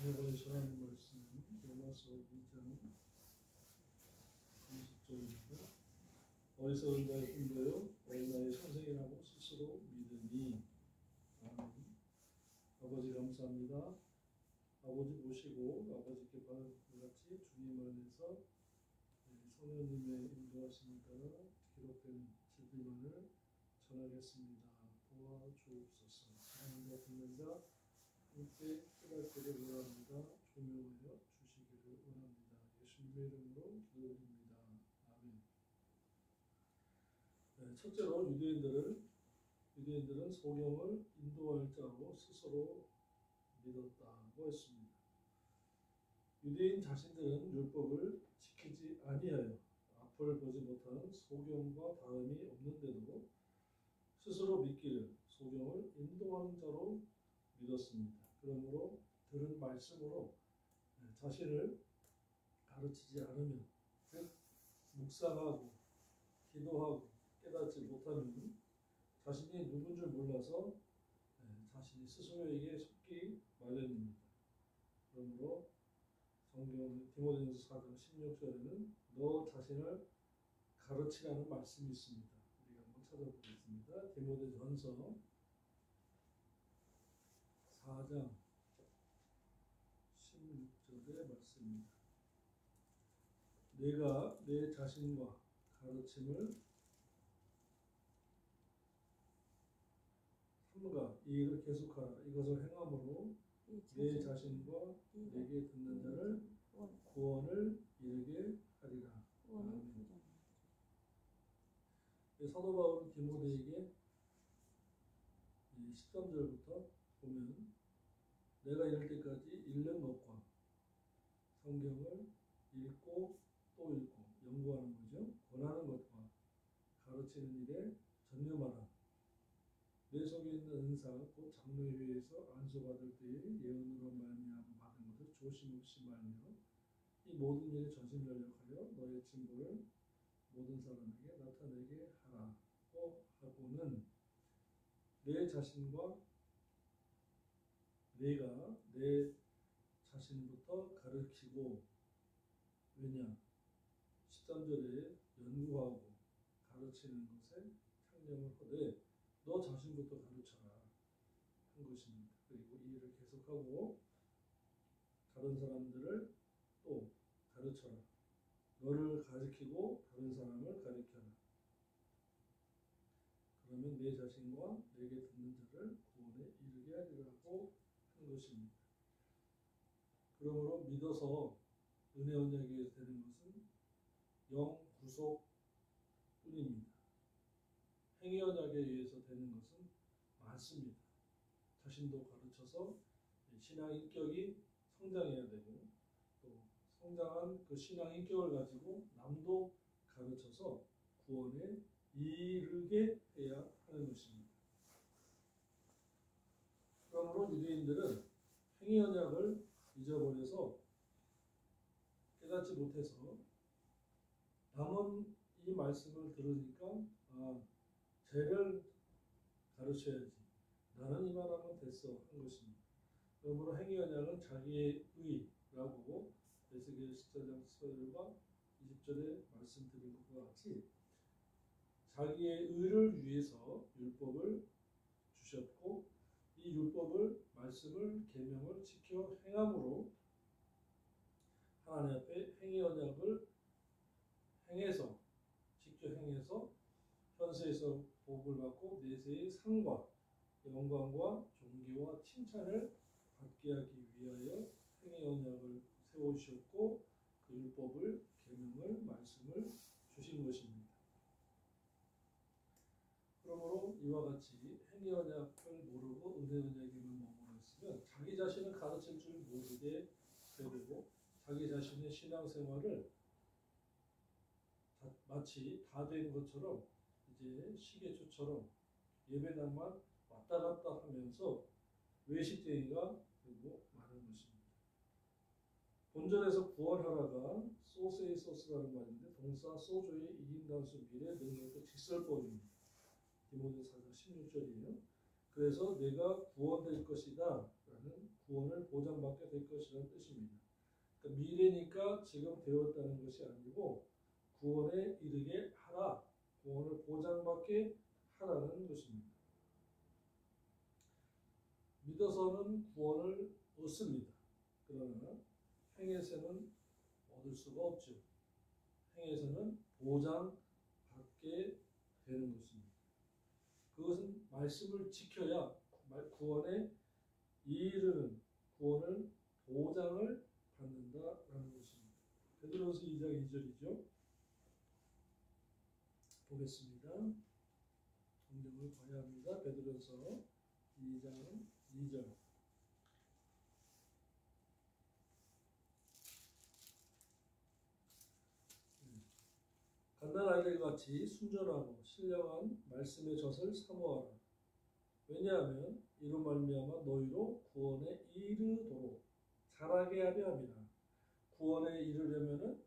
이번에 전하는 말씀은 로마서 2장 20절입니다. 어리석은 자의 꿈도요 어린아이의 선생이라고 스스로 믿으니. 아멘. 아버지 감사합니다. 아버지 모시고 아버지께 받은 같이 주님 안에서 성령님의 인도하심을 따라 기록된 진리만을 전하겠습니다. 도와주옵소서. 사랑과 듣는 자 함께 깨닫기를 원합니다. 조명하여 주시기를 원합니다. 예수님의 이름으로 기도드립니다. 아멘. 첫째로 유대인들은 소경을 인도할 자로 스스로 믿었다고 했습니다. 유대인 자신들은 율법을 지키지 아니하여 앞을 보지 못한 소경과 다름이 없는데도 스스로 믿기를 소경을 인도하는 자로 믿었습니다. 그러므로 들은 말씀으로 자신을 가르치지 않으면, 즉 묵상하고 기도하고 깨닫지 못하면 자신이 누군 줄 몰라서 자신이 스스로에게 속기 마련입니다. 그러므로 성경 디모데전서 4장 16절에는 너 자신을 가르치라는 말씀이 있습니다. 우리가 한번 찾아보겠습니다. 디모데전서 4장 16절의 말씀입니다. 내가 내 자신과 가르침을 삼가 이 일을 계속하라. 이것을 행함으로 내 자신과 내게 듣는 자를 구원을 이르게 하리라. 아멘. 사도 바울은 디모데에게 13절부터 보면 내가 이럴 때까지 읽는 것과 성경을 읽고 또 읽고 연구하는 거죠. 권하는 것과 가르치는 일에 전념하라. 내 속에 있는 은사 곧 장로회에서 안수받을 때에 예언으로 말미암아 받은 것을 조심없이 말며 이 모든 일에 전심전력하여 너의 진보를 모든 사람에게 나타내게 하라고 하고는 내 자신과 내가 내 자신부터 가르치고, 왜냐 13절에 연구하고 가르치는 것에 창념을 하되 너 자신부터 가르쳐라 한 것입니다. 그리고 이 일을 계속하고 다른 사람들을 또 가르쳐라. 너를 가르치고 다른 사람을 가르쳐라. 그러면 내 자신과 내게 듣는 자를 구원에 이르게 하리라고 한 것입니다. 그러므로 믿어서 은혜 언약에 되는 것은 영 구속 뿐입니다. 행위 언약에 의해서 되는 것은 많습니다. 자신도 가르쳐서 신앙 인격이 성장해야 되고, 또 성장한 그 신앙 인격을 가지고 남도 가르쳐서 구원에 이르게 해야 하는 것입니다. 그러므로 유대인들은 행위 언약을 잊어버려서 깨닫지 못해서 남은 이 말씀을 들으니까 죄를 가르쳐야지, 나는 이만하면 됐어 한 것입니다. 그러므로 행위 언약은 자기의 의라고 에스겔서 14장 14절과 20절에 말씀드린 것과 같이 자기의 의를 위해서 율법을 주셨고, 이 율법을 말씀을 계명을 지켜 행함으로 하나님 앞에 행위 언약을 행해서 지켜 행해서 현세에서 복을 받고 내세의 상과 영광과 존귀와 칭찬을 받게 하기 위하여 행위 언약을 세우셨고 그 율법을 계명을 말씀을 주신 것입니다. 그러므로 이와 같이 행위 언약을 모르고 은혜 언약에만 머물러 있으면 자기 자신을 가르칠 줄 모르게 되고 자기 자신의 신앙생활을 마치 다 된 것처럼 이제 시계초처럼 예배당만 왔다 갔다 하면서 외식쟁이가 되고 마는 것입니다. 본절에서 구원하라가 소세이 소스라는 말인데 동사 소조의 이인단수 미래 능력도 직설법입니다. 디모데 4장 16절이에요. 그래서 내가 구원될 것이다 라는 나는 구원을 보장받게 될 것이라는 뜻입니다. 그러니까 미래니까 지금 되었다는 것이 아니고 구원에 이르게 하라, 구원을 보장받게 하라는 것입니다. 믿어서는 구원을 얻습니다. 그러나 행해서는 얻을 수가 없죠. 행해서는 보장받게 되는 것입니다. 그것은 말씀을 지켜야 구원에 이르는 구원을 보장을 받는다라는 것입니다. 베드로서 2장 2절이죠. 보겠습니다. 성경을 봐야 합니다. 베드로서 2장 2절. 갓난아이들 같이 순전하고 신령한 말씀의 젖을 사모하라. 왜냐하면 이로 말미암아 너희로 구원에 이르도록 자라게 하려 함이라. 구원에 이르려면은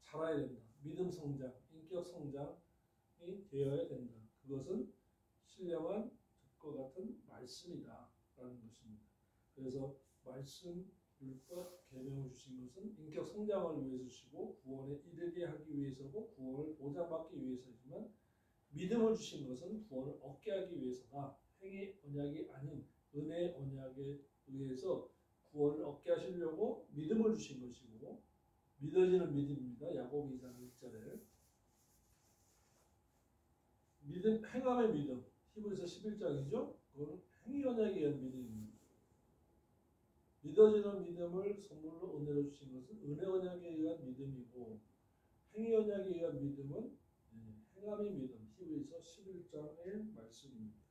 자라야 된다. 믿음 성장, 인격 성장이 되어야 된다. 그것은 신령한 젖과 같은 말씀이다 라는 것입니다. 그래서 말씀, 율법, 계명을 주신 것은 인격 성장을 위해서 주시고 구원에 이르게 하기 위해서고 구원을 보장받기 위해서지만, 믿음을 주신 것은 구원을 얻게 하기 위해서다. 행위 언약이 아닌 은혜 언약에 의해서 구원을 얻게 하시려고 믿음을 주신 것이고, 믿어지는 믿음입니다. 야고보 2장 1절에 믿음, 행함의 믿음, 히브리서 11장이죠. 그거는 행위 언약에 의한 믿음입니다. 믿어지는 믿음을 선물로 은혜로 주신 것은 은혜 언약에 의한 믿음이고, 행위 언약에 의한 믿음은 행함의 믿음, 히브리서 11장의 말씀입니다.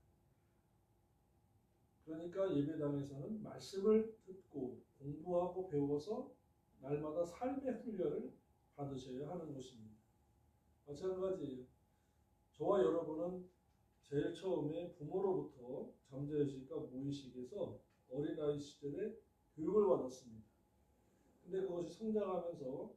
그러니까 예배당에서는 말씀을 듣고 공부하고 배워서 날마다 삶의 훈련을 받으셔야 하는 것입니다. 마찬가지예요. 저와 여러분은 제일 처음에 부모로부터 잠재의식과 무의식에서 어린아이 시절에 교육을 받았습니다. 근데 그것이 성장하면서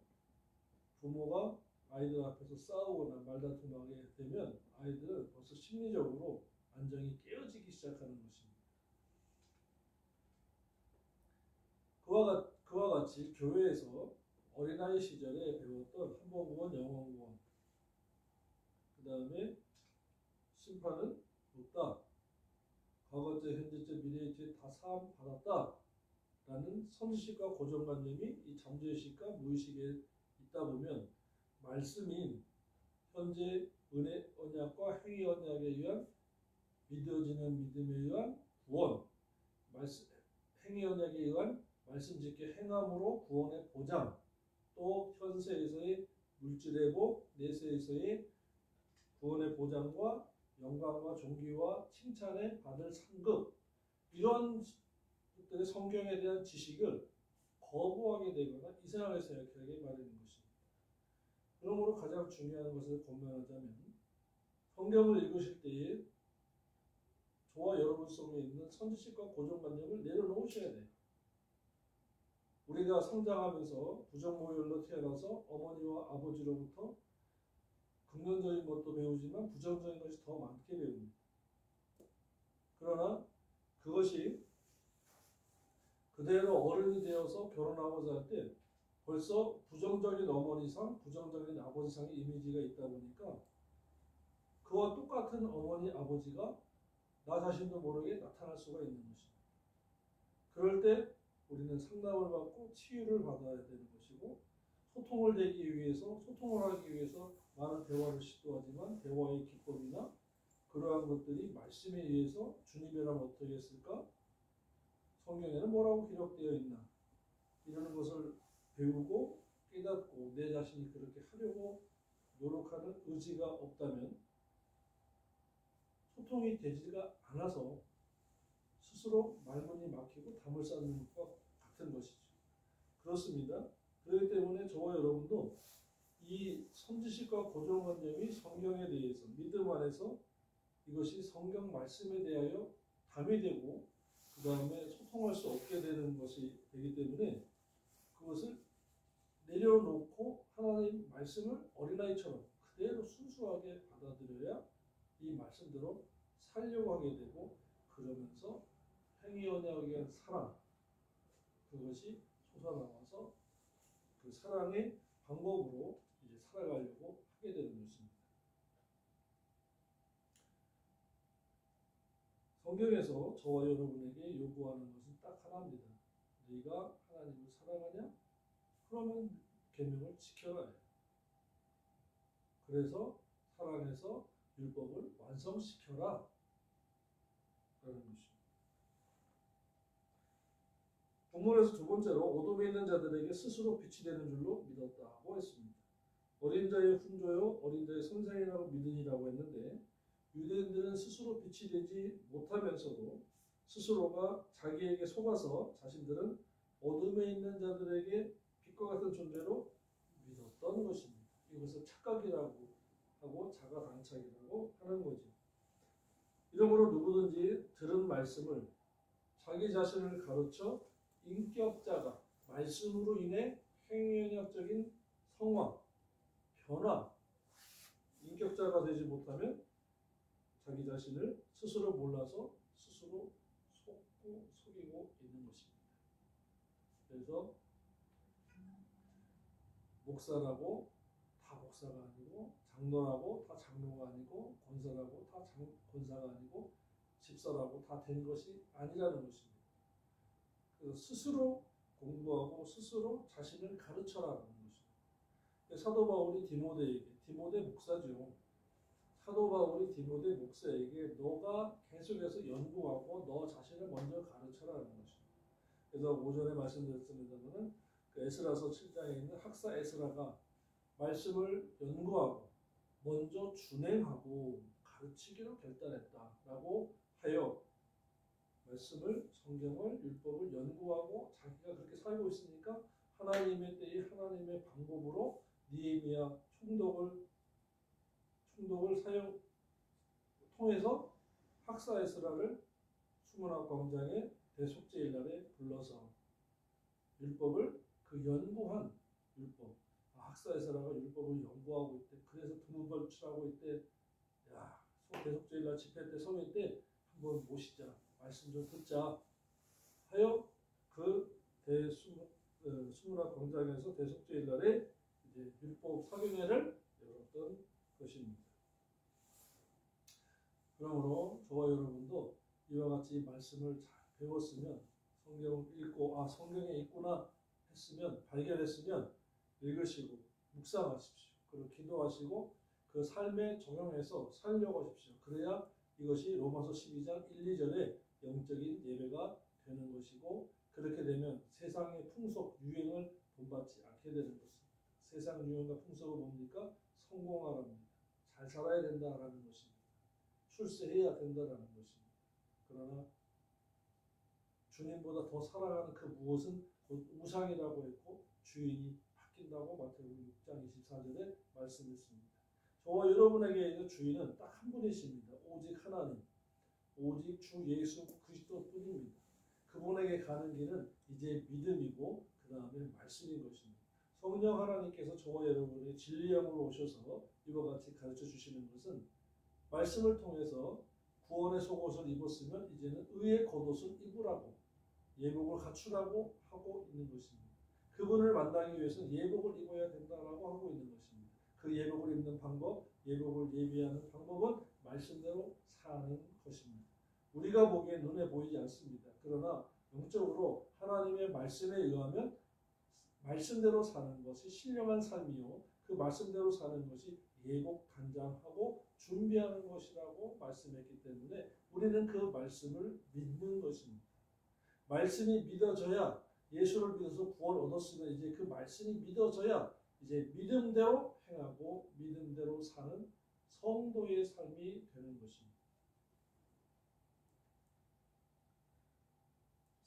부모가 아이들 앞에서 싸우거나 말다툼하게 되면 아이들은 벌써 심리적으로 안정이 깨어지기 시작하는 것입니다. 그와 같이 교회에서 어린아이 시절에 배웠던 한복원, 영어원, 그 다음에 심판은 없다, 과거죄, 현재죄, 미래죄 다 사함 받았다 라는 선지식과 고정관념이 이 잠재의식과 무의식에 있다 보면 말씀인 현재 은혜 언약과 행위 언약에 의한 믿어지는 믿음에 의한 구원, 행위 언약에 의한 말씀 짓게 행함으로 구원의 보장, 또 현세에서의 물질의 복, 내세에서의 구원의 보장과 영광과 존귀와 칭찬에 받을 상급, 이런 것들의 성경에 대한 지식을 거부하게 되거나 이상하게 생각하게 마련인 것입니다. 그러므로 가장 중요한 것을 권면하자면 성경을 읽으실 때에 저와 여러분 속에 있는 선지식과 고정관념을 내려놓으셔야 돼요. 우리가 성장하면서 부정모혈로 태어나서 어머니와 아버지로부터 긍정적인 것도 배우지만 부정적인 것이 더 많게 배웁니다. 그러나 그것이 그대로 어른이 되어서 결혼하고자 할 때 벌써 부정적인 어머니상, 부정적인 아버지상의 이미지가 있다 보니까 그와 똑같은 어머니, 아버지가 나 자신도 모르게 나타날 수가 있는 것입니다. 그럴 때 우리는 상담을 받고 치유를 받아야 되는 것이고, 소통을 하기 위해서 많은 대화를 시도하지만 대화의 기법이나 그러한 것들이 말씀에 의해서 주님이라면 어떻게 했을까? 성경에는 뭐라고 기록되어 있나? 이런 것을 배우고 깨닫고 내 자신이 그렇게 하려고 노력하는 의지가 없다면 소통이 되지가 않아서 스스로 말문이 막히고 담을 쌓는 것과 같은 것이죠. 그렇습니다. 그렇기 때문에 저와 여러분도 이 선지식과 고정관념이 성경에 대해서 믿음 안에서 이것이 성경 말씀에 대하여 담이 되고 그 다음에 소통할 수 없게 되는 것이 되기 때문에 그것을 내려놓고 하나님 말씀을 어린아이처럼 그대로 순수하게 받아들여야 이 말씀대로 살려고 하게 되고, 그러면서 행위 언약에 의한 사랑, 그것이 솟아나와서 그 사랑의 방법으로 이제 살아가려고 하게 되는 것입니다. 성경에서 저와 여러분에게 요구하는 것은 딱 하나입니다. 네가 하나님을 사랑하냐? 그러면 계명을 지켜라 해요. 그래서 사랑해서 율법을 완성시켜라 라는 것입니다. 본문에서 두 번째로 어둠에 있는 자들에게 스스로 빛이 되는 줄로 믿었다고 했습니다. 어린 자의 훈조요 어린 자의 선생이라고 믿으니라고 했는데, 유대인들은 스스로 빛이 되지 못하면서도 스스로가 자기에게 속아서 자신들은 어둠에 있는 자들에게 빛과 같은 존재로 믿었던 것입니다. 이것을 착각이라고 하고 자가당착이라고 하는 거죠. 이러므로 누구든지 들은 말씀을 자기 자신을 가르쳐 인격자가 말씀으로 인해 행위연약적인 성화, 변화, 인격자가 되지 못하면 자기 자신을 스스로 몰라서 스스로 속이고 있는 것입니다. 그래서 목사라고 다 목사가 아니고, 장로라고 다 장로가 아니고, 권사라고 다 권사가 아니고, 집사라고 다 된 것이 아니라는 것입니다. 스스로 공부하고 스스로 자신을 가르쳐라는 것입니다. 사도 바울이 디모데 목사죠. 사도 바울이 디모데 목사에게 너가 계속해서 연구하고 너 자신을 먼저 가르쳐라는 것입니다. 그래서 오전에 말씀드렸습니다만 그 에스라서 7장에 있는 학사 에스라가 말씀을 연구하고 먼저 준행하고 가르치기로 결단했다라고 하여 말씀을, 성경을, 율법을 연구하고 자기가 그렇게 살고 있으니까 하나님의 때에 하나님의 방법으로 느헤미야 총독을 통해서 학사 에스라를 수문학 광장에 대속죄일 날에 불러서 율법을 그 연구한 율법, 학사 에스라가 율법을 연구하고 있대. 그래서 두루벌출하고 있대. 야, 대속죄일 날 집회 때 성회 때 한번 모시자, 말씀 좀 듣자 하여 그 수문학 광장에서 대속죄일 날에 이제 율법 사경회를 열었던 것입니다. 그러므로 저와 여러분도 이와 같이 말씀을 잘 배웠으면, 성경을 읽고 성경에 있구나 했으면, 발견했으면 읽으시고 묵상하십시오. 그리고 기도하시고 그 삶에 적용해서 살려고 하십시오. 그래야 이것이 로마서 12장 1, 2절의 영적인 예배가 되는 것이고, 그렇게 되면 세상의 풍속, 유행을 본받지 않게 되는 것입니다. 세상 유행과 풍속은 뭡니까? 성공하랍니다. 잘 살아야 된다라는 것입니다. 출세해야 된다라는 것입니다. 그러나 주님보다 더 살아가는 그 무엇은 곧 우상이라고 했고 주인이 바뀐다고 마태복음 6장 24절에 말씀했습니다. 저와 여러분에게 있는 주인은 딱 한 분이십니다. 오직 하나님, 오직 주 예수 그리스도뿐입니다. 그분에게 가는 길은 이제 믿음이고 그 다음에 말씀인 것입니다. 성령 하나님께서 저와 여러분의 진리양으로 오셔서 이와 같이 가르쳐 주시는 것은 말씀을 통해서 구원의 속옷을 입었으면 이제는 의의 겉옷을 입으라고, 예복을 갖추라고 하고 있는 것입니다. 그분을 만나기 위해서는 예복을 입어야 된다라고 하고 있는 것입니다. 그 예복을 입는 방법, 예복을 예비하는 방법은 말씀대로 사는 것입니다. 우리가 보기에 눈에 보이지 않습니다. 그러나 영적으로 하나님의 말씀에 의하면 말씀대로 사는 것이 신령한 삶이요, 그 말씀대로 사는 것이 예복 단장하고 준비하는 것이라고 말씀했기 때문에 우리는 그 말씀을 믿는 것입니다. 말씀이 믿어져야, 예수를 믿어서 구원 얻었으면 이제 그 말씀이 믿어져야 이제 믿음대로 행하고 믿음대로 사는 성도의 삶이 되는 것입니다.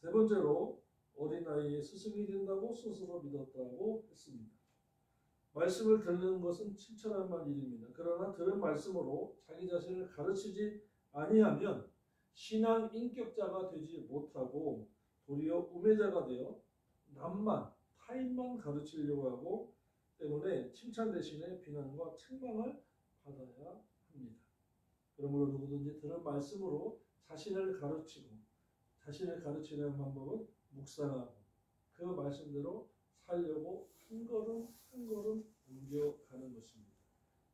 세 번째로 어린아이의 스승이 된다고 스스로 믿었다고 했습니다. 말씀을 듣는 것은 칭찬할 만한 일입니다. 그러나 들은 말씀으로 자기 자신을 가르치지 아니하면 신앙 인격자가 되지 못하고 도리어 우매자가 되어 남만, 타인만 가르치려고 하고 때문에 칭찬 대신에 비난과 책망을 받아야 합니다. 그러므로 누구든지 들은 말씀으로 자신을 가르치고 자신을 가르치는 방법은 묵상하고 그 말씀대로 살려고 한 걸음 한 걸음 옮겨가는 것입니다.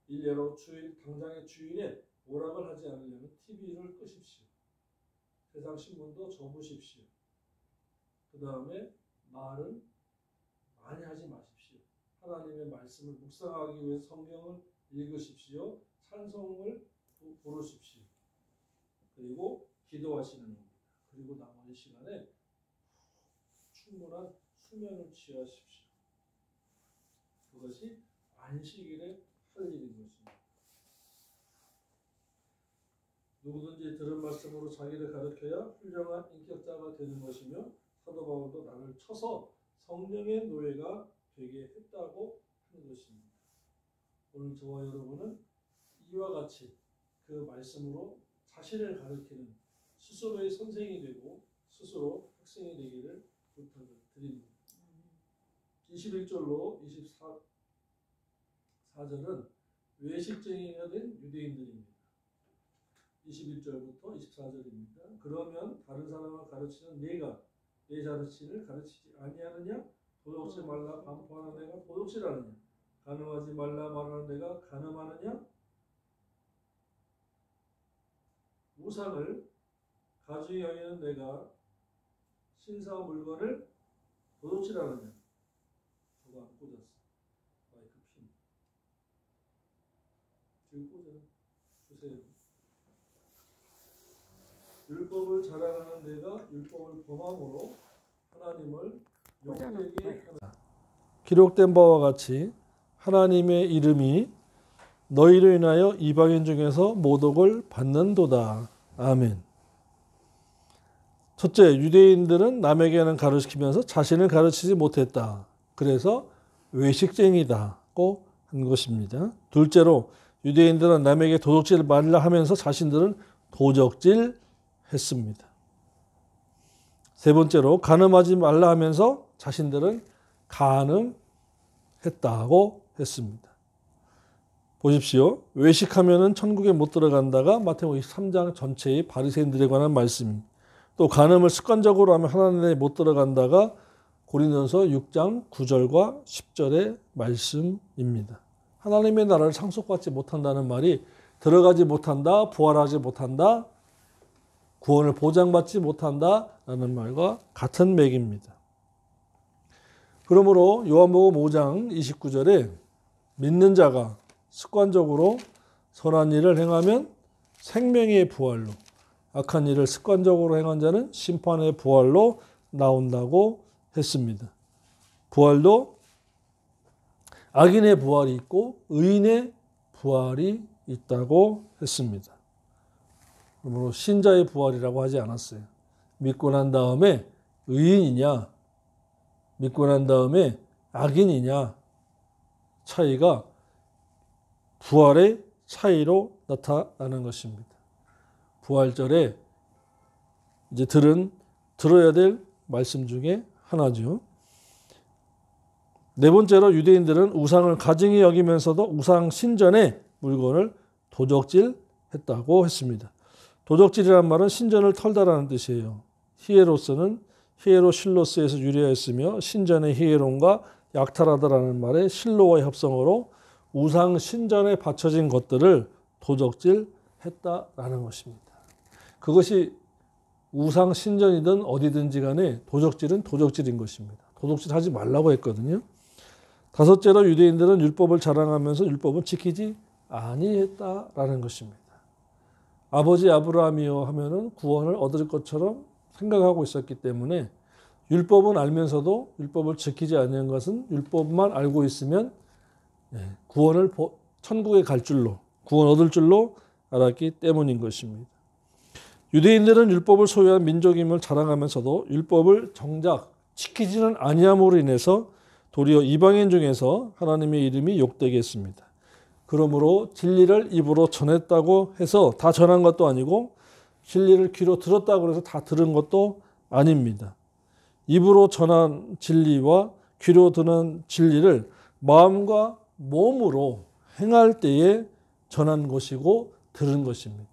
일례로 당장의 주일에 오락을 하지 않으려면 TV를 끄십시오. 세상 신문도 접으십시오. 그 다음에 말은 많이 하지 마십시오. 하나님의 말씀을 묵상하기 위해 성경을 읽으십시오. 찬송을 부르십시오. 그리고 기도하시는 겁니다. 그리고 나머지 시간에 충분한 수면을 취하십시오. 그것이 안식일에 할 일인 것입니다. 누구든지 들은 말씀으로 자기를 가르쳐야 훌륭한 인격자가 되는 것이며 사도 바울도 나를 쳐서 성령의 노예가 되게 했다고 하는 것입니다. 오늘 저와 여러분은 이와 같이 그 말씀으로 자신을 가르치는 스스로의 선생이 되고 스스로 학생이 되기를 부탁을 드립니다. 21절로 24절은 외식쟁이가 된 유대인들입니다. 21절부터 24절입니다. 그러면 다른 사람을 가르치는 네가 내 자신을 가르치지 아니하느냐? 도둑질 말라 반포하는 내가 도둑질하느냐? 간음하지 말라 말하는 내가 간음하느냐? 우상을 가지고 여기는 내가 신사 물건을 도둑질하느냐? 저거 안 꽂았어. 마이크 핀. 지금 꽂아 주세요. 율법을 자랑하는 내가 율법을 범함으로 하나님을 욕되게 하느냐? 기록된 바와 같이 하나님의 이름이 너희로 인하여 이방인 중에서 모독을 받는도다. 아멘. 첫째, 유대인들은 남에게는 가르치면서 자신을 가르치지 못했다. 그래서 외식쟁이다고 한 것입니다. 둘째로, 유대인들은 남에게 도둑질 말라 하면서 자신들은 도적질 했습니다. 세 번째로, 간음하지 말라 하면서 자신들은 간음했다고 했습니다. 보십시오. 외식하면은 천국에 못 들어간다가 마태복음 23장 전체의 바리새인들에 관한 말씀입니다. 또 간음을 습관적으로 하면 하나님에 못 들어간다가 고린도전서 6장 9절과 10절의 말씀입니다. 하나님의 나라를 상속받지 못한다는 말이 들어가지 못한다, 부활하지 못한다, 구원을 보장받지 못한다라는 말과 같은 맥입니다. 그러므로 요한복음 5장 29절에 믿는 자가 습관적으로 선한 일을 행하면 생명의 부활로, 악한 일을 습관적으로 행한 자는 심판의 부활로 나온다고 했습니다. 부활도 악인의 부활이 있고 의인의 부활이 있다고 했습니다. 그러므로 신자의 부활이라고 하지 않았어요. 믿고 난 다음에 의인이냐, 믿고 난 다음에 악인이냐 차이가 부활의 차이로 나타나는 것입니다. 부활절에 이제 들어야 될 말씀 중에 하나죠. 네 번째로 유대인들은 우상을 가증히 여기면서도 우상 신전의 물건을 도적질했다고 했습니다. 도적질이란 말은 신전을 털다라는 뜻이에요. 히에로스는 히에로실로스에서 유래했으며 신전의 히에론과 약탈하다라는 말의 실로와의 합성어로 우상 신전에 바쳐진 것들을 도적질했다라는 것입니다. 그것이 우상 신전이든 어디든지 간에 도적질은 도적질인 것입니다. 도둑질하지 말라고 했거든요. 다섯째로 유대인들은 율법을 자랑하면서 율법은 지키지 아니했다라는 것입니다. 아버지 아브라함이여 하면은 구원을 얻을 것처럼 생각하고 있었기 때문에 율법은 알면서도 율법을 지키지 않는 것은 율법만 알고 있으면 구원을 천국에 갈 줄로, 구원 얻을 줄로 알았기 때문인 것입니다. 유대인들은 율법을 소유한 민족임을 자랑하면서도 율법을 정작 지키지는 아니함으로 인해서 도리어 이방인 중에서 하나님의 이름이 욕되게 했습니다. 그러므로 진리를 입으로 전했다고 해서 다 전한 것도 아니고 진리를 귀로 들었다고 해서 다 들은 것도 아닙니다. 입으로 전한 진리와 귀로 듣는 진리를 마음과 몸으로 행할 때에 전한 것이고 들은 것입니다.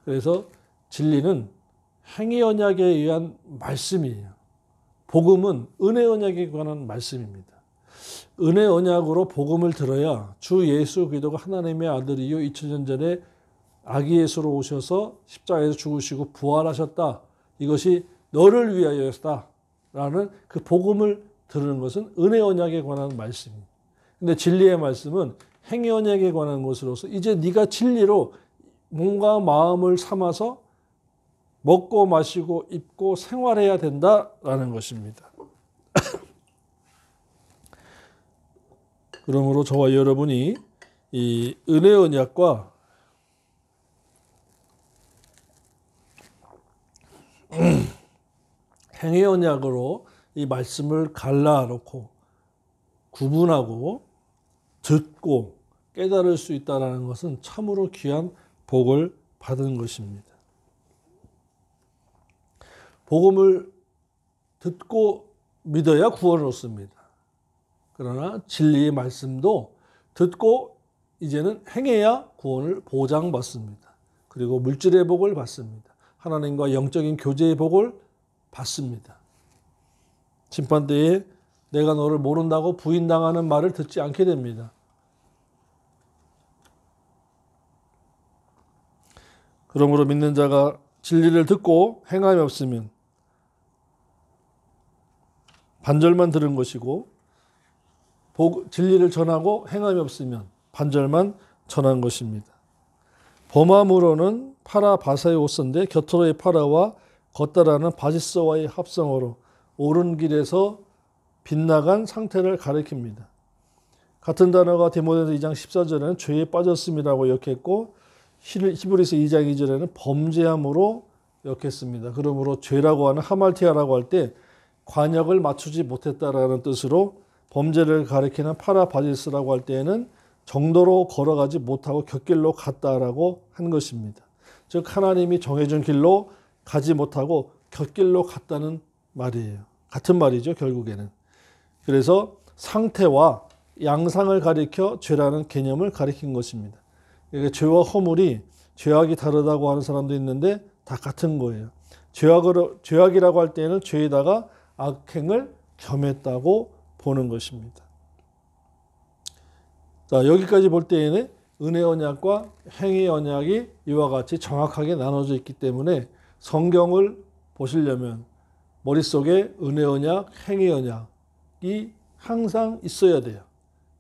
그래서 진리는 행위 언약에 의한 말씀이에요. 복음은 은혜 언약에 관한 말씀입니다. 은혜 언약으로 복음을 들어야 주 예수 그리스도가 하나님의 아들이요 2000년 전에 아기 예수로 오셔서 십자가에서 죽으시고 부활하셨다. 이것이 너를 위하여였다. 라는 그 복음을 들은 것은 은혜 언약에 관한 말씀입니다. 근데 진리의 말씀은 행위 언약에 관한 것으로서 이제 네가 진리로 몸과 마음을 삼아서 먹고 마시고 입고 생활해야 된다라는 것입니다. 그러므로 저와 여러분이 이 은혜 언약과 행위 언약으로 이 말씀을 갈라놓고 구분하고 듣고 깨달을 수 있다는 것은 참으로 귀한 복을 받은 것입니다. 복음을 듣고 믿어야 구원을 얻습니다. 그러나 진리의 말씀도 듣고 이제는 행해야 구원을 보장받습니다. 그리고 물질의 복을 받습니다. 하나님과 영적인 교제의 복을 받습니다. 심판대에 내가 너를 모른다고 부인당하는 말을 듣지 않게 됩니다. 그러므로 믿는 자가 진리를 듣고 행함이 없으면 반절만 들은 것이고 진리를 전하고 행함이 없으면 반절만 전한 것입니다. 범함으로는 파라 바사의 옷선데 곁으로의 파라와 걷다라는 바시서와의 합성어로 옳은 길에서 빗나간 상태를 가리킵니다. 같은 단어가 디모데전서 2장 14절에는 죄에 빠졌음이라고 역했고 히브리서 2장 2절에는 범죄함으로 역했습니다. 그러므로 죄라고 하는 하말티아라고 할 때 관역을 맞추지 못했다라는 뜻으로 범죄를 가리키는 파라바지스라고 할 때에는 정도로 걸어가지 못하고 곁길로 갔다라고 한 것입니다. 즉 하나님이 정해준 길로 가지 못하고 곁길로 갔다는 말이에요. 같은 말이죠, 결국에는. 그래서 상태와 양상을 가리켜 죄라는 개념을 가리킨 것입니다. 그러니까 죄와 허물이 죄악이 다르다고 하는 사람도 있는데 다 같은 거예요. 죄악이라고 할 때에는 죄에다가 악행을 겸했다고 보는 것입니다. 자, 여기까지 볼 때에는 은혜 언약과 행위 언약이 이와 같이 정확하게 나눠져 있기 때문에 성경을 보시려면 머릿속에 은혜 언약, 행위 언약이 항상 있어야 돼요.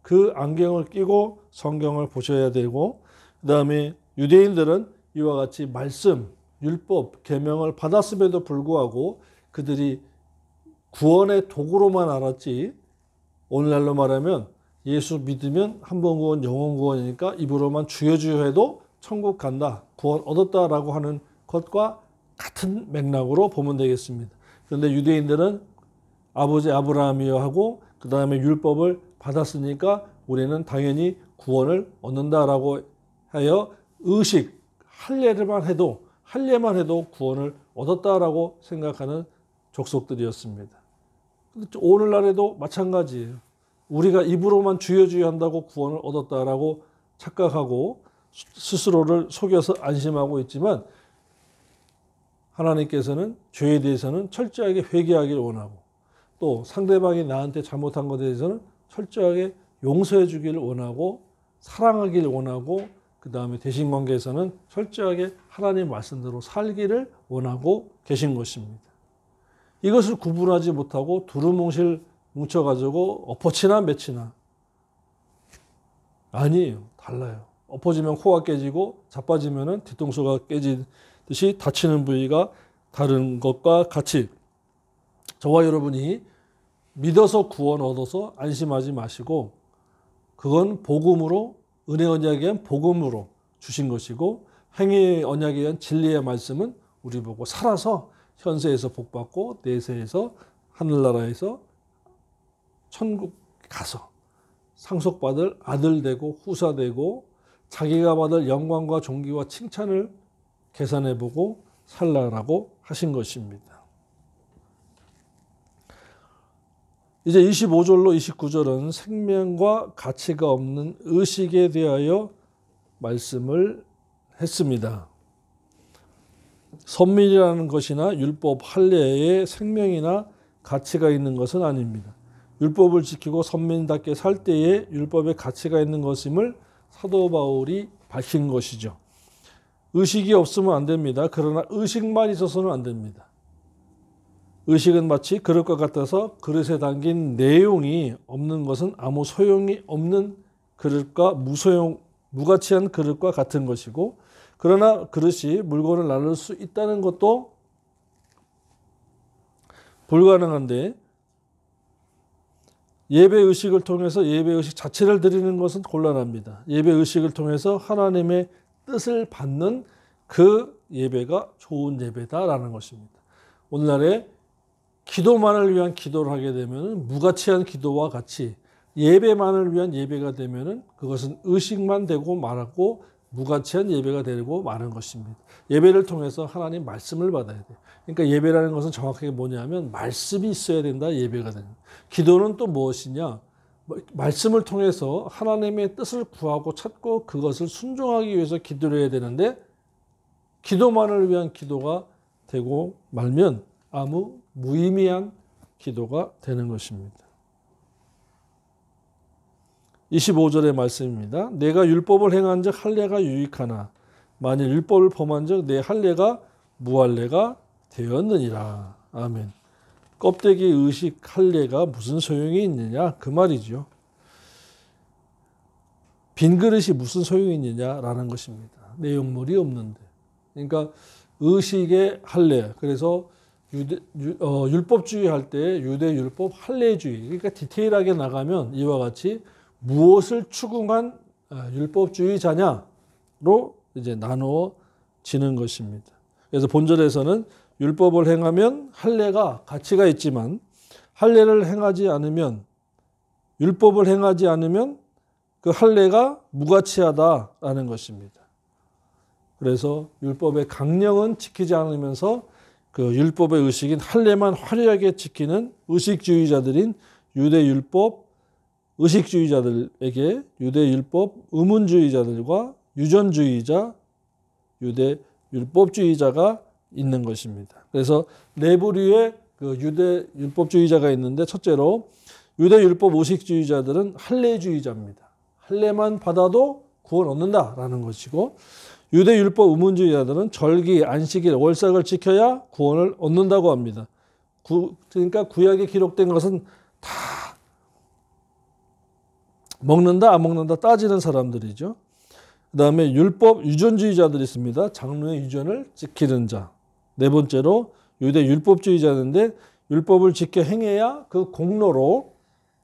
그 안경을 끼고 성경을 보셔야 되고, 그 다음에 유대인들은 이와 같이 말씀, 율법, 계명을 받았음에도 불구하고 그들이 구원의 도구로만 알았지, 오늘날로 말하면 예수 믿으면 한 번 구원, 영원 구원이니까 입으로만 주여 주여 해도 천국 간다, 구원 얻었다라고 하는 것과 같은 맥락으로 보면 되겠습니다. 그런데 유대인들은 아버지 아브라함이여 하고 그 다음에 율법을 받았으니까 우리는 당연히 구원을 얻는다라고 하여 의식, 할례만 해도 구원을 얻었다라고 생각하는 족속들이었습니다. 오늘날에도 마찬가지예요. 우리가 입으로만 주여 주여 한다고 구원을 얻었다라고 착각하고 스스로를 속여서 안심하고 있지만 하나님께서는 죄에 대해서는 철저하게 회개하기를 원하고 또 상대방이 나한테 잘못한 것에 대해서는 철저하게 용서해 주기를 원하고 사랑하기를 원하고 그 다음에 대신관계에서는 철저하게 하나님 말씀대로 살기를 원하고 계신 것입니다. 이것을 구분하지 못하고 두루뭉실 뭉쳐가지고 엎어치나 매치나 아니에요. 달라요. 엎어지면 코가 깨지고 자빠지면 뒤통수가 깨지듯이 다치는 부위가 다른 것과 같이 저와 여러분이 믿어서 구원 얻어서 안심하지 마시고 그건 복음으로 은혜 언약에 의한 복음으로 주신 것이고 행위 언약에 의한 진리의 말씀은 우리 보고 살아서 현세에서 복받고 내세에서 하늘나라에서 천국 가서 상속받을 아들 되고 후사 되고 자기가 받을 영광과 존귀와 칭찬을 계산해보고 살라라고 하신 것입니다. 이제 25절로 29절은 생명과 가치가 없는 의식에 대하여 말씀을 했습니다. 선민이라는 것이나 율법 할례에 생명이나 가치가 있는 것은 아닙니다. 율법을 지키고 선민답게 살 때에 율법에 가치가 있는 것임을 사도 바울이 밝힌 것이죠. 의식이 없으면 안 됩니다. 그러나 의식만 있어서는 안 됩니다. 의식은 마치 그릇과 같아서 그릇에 담긴 내용이 없는 것은 아무 소용이 없는 그릇과 무가치한 그릇과 같은 것이고, 그러나 그릇이 물건을 나눌 수 있다는 것도 불가능한데, 예배의식을 통해서 예배의식 자체를 드리는 것은 곤란합니다. 예배의식을 통해서 하나님의 뜻을 받는 그 예배가 좋은 예배다라는 것입니다. 오늘날에 기도만을 위한 기도를 하게 되면 무가치한 기도와 같이 예배만을 위한 예배가 되면 그것은 의식만 되고 말았고 무가치한 예배가 되고 마는 것입니다. 예배를 통해서 하나님 말씀을 받아야 돼요. 그러니까 예배라는 것은 정확하게 뭐냐면 말씀이 있어야 된다 예배가 되는. 기도는 또 무엇이냐? 말씀을 통해서 하나님의 뜻을 구하고 찾고 그것을 순종하기 위해서 기도를 해야 되는데, 기도만을 위한 기도가 되고 말면 아무 무의미한 기도가 되는 것입니다. 25절의 말씀입니다. 내가 율법을 행한 즉 할례가 유익하나 만일 율법을 범한 즉 내 할례가 무할례가 되었느니라. 아멘. 껍데기 의식 할례가 무슨 소용이 있느냐 그 말이죠. 빈 그릇이 무슨 소용이 있느냐라는 것입니다. 내용물이 없는데. 그러니까 의식의 할례, 그래서 율법주의 할 때 유대 율법 할례주의, 그러니까 디테일하게 나가면 이와 같이 무엇을 추구한 율법주의자냐로 이제 나누어지는 것입니다. 그래서 본절에서는 율법을 행하면 할례가 가치가 있지만 할례를 행하지 않으면, 율법을 행하지 않으면 그 할례가 무가치하다라는 것입니다. 그래서 율법의 강령은 지키지 않으면서 그 율법의 의식인 할례만 화려하게 지키는 의식주의자들인 유대 율법 의식주의자들에게 유대 율법 의문주의자들과 유전주의자 유대 율법주의자가 있는 것입니다. 그래서 네 부류의 그 유대 율법주의자가 있는데, 첫째로 유대 율법 의식주의자들은 할례주의자입니다. 할례만 받아도 구원 얻는다라는 것이고, 유대 율법 의문주의자들은 절기, 안식일, 월삭을 지켜야 구원을 얻는다고 합니다. 그러니까 구약에 기록된 것은 다 먹는다 안 먹는다 따지는 사람들이죠. 그 다음에 율법 유전주의자들이 있습니다. 장로의 유전을 지키는 자. 네 번째로 유대 율법주의자인데 율법을 지켜 행해야 그 공로로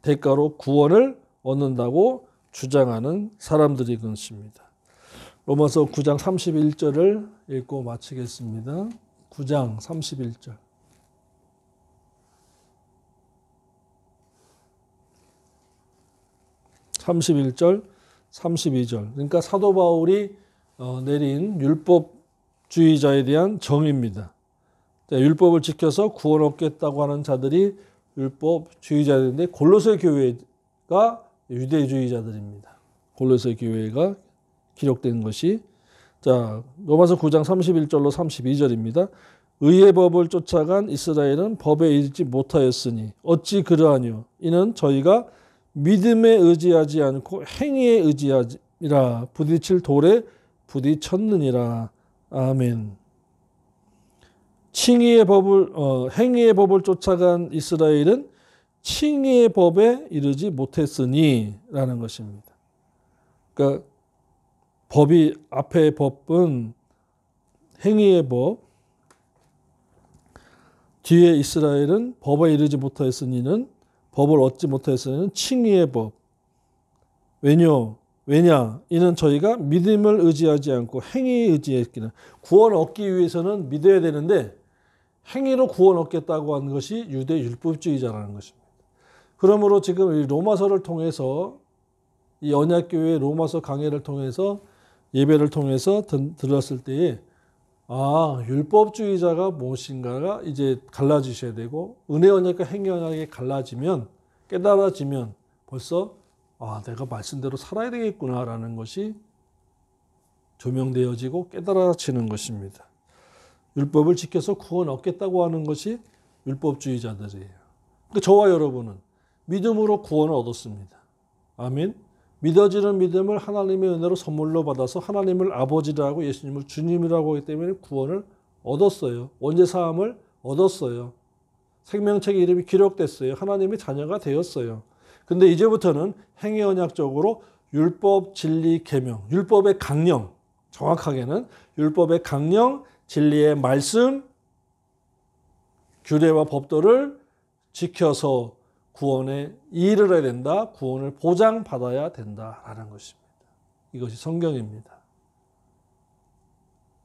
대가로 구원을 얻는다고 주장하는 사람들이 그렇습니다. 로마서 9장 31절을 읽고 마치겠습니다. 9장 31절. (31절) 32절. 그러니까 사도 바울이 내린 율법주의자에 대한 정의입니다. 율법을 지켜서 구원 얻겠다고 하는 자들이 율법주의자들인데, 골로새 교회가 유대주의자들입니다. 골로새 교회가 기록된 것이, 자, 로마서 9장 31절로 32절입니다. 의의 법을 쫓아간 이스라엘은 법에 이르지 못하였으니 어찌 그러하뇨? 이는 저희가 믿음에 의지하지 않고 행위에 의지하니라. 부딪힐 돌에 부딪혔느니라. 아멘. 행위의 법을 쫓아간 이스라엘은 칭의의 법에 이르지 못했으니 라는 것입니다. 그러니까 법이, 앞의 법은 행위의 법, 뒤에 이스라엘은 법에 이르지 못하였으니는, 법을 얻지 못하였으니는 칭의의 법. 왜냐? 이는 저희가 믿음을 의지하지 않고 행위에 의지했기는. 구원 얻기 위해서는 믿어야 되는데 행위로 구원 얻겠다고 하는 것이 유대 율법주의자라는 것입니다. 그러므로 지금 이 로마서를 통해서, 이 언약교회 로마서 강해를 통해서, 예배를 통해서 들었을 때에 율법주의자가 무엇인가가 이제 갈라지셔야 되고, 은혜 언약과 행위 언약이 갈라지면, 깨달아지면 벌써 내가 말씀대로 살아야 되겠구나라는 것이 조명되어지고 깨달아지는 것입니다. 율법을 지켜서 구원 얻겠다고 하는 것이 율법주의자들이에요. 그러니까 저와 여러분은 믿음으로 구원을 얻었습니다. 아멘. 믿어지는 믿음을 하나님의 은혜로 선물로 받아서 하나님을 아버지라고 예수님을 주님이라고 하기 때문에 구원을 얻었어요. 원죄 사함을 얻었어요. 생명책의 이름이 기록됐어요. 하나님의 자녀가 되었어요. 근데 이제부터는 행위 언약적으로 율법, 진리, 계명, 율법의 강령, 정확하게는 율법의 강령, 진리의 말씀, 규례와 법도를 지켜서 구원에 이르러야 된다. 구원을 보장받아야 된다라는 것입니다. 이것이 성경입니다.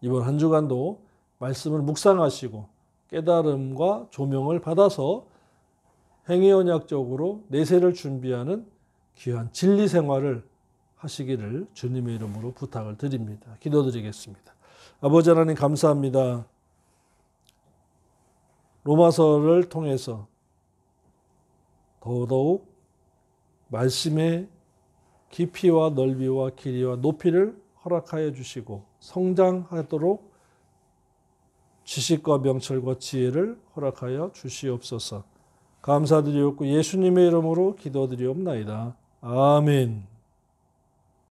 이번 한 주간도 말씀을 묵상하시고 깨달음과 조명을 받아서 행위 언약적으로 내세를 준비하는 귀한 진리 생활을 하시기를 주님의 이름으로 부탁을 드립니다. 기도드리겠습니다. 아버지 하나님 감사합니다. 로마서를 통해서 더더욱 말씀의 깊이와 넓이와 길이와 높이를 허락하여 주시고 성장하도록 지식과 명철과 지혜를 허락하여 주시옵소서. 감사드리옵고 예수님의 이름으로 기도드리옵나이다. 아멘.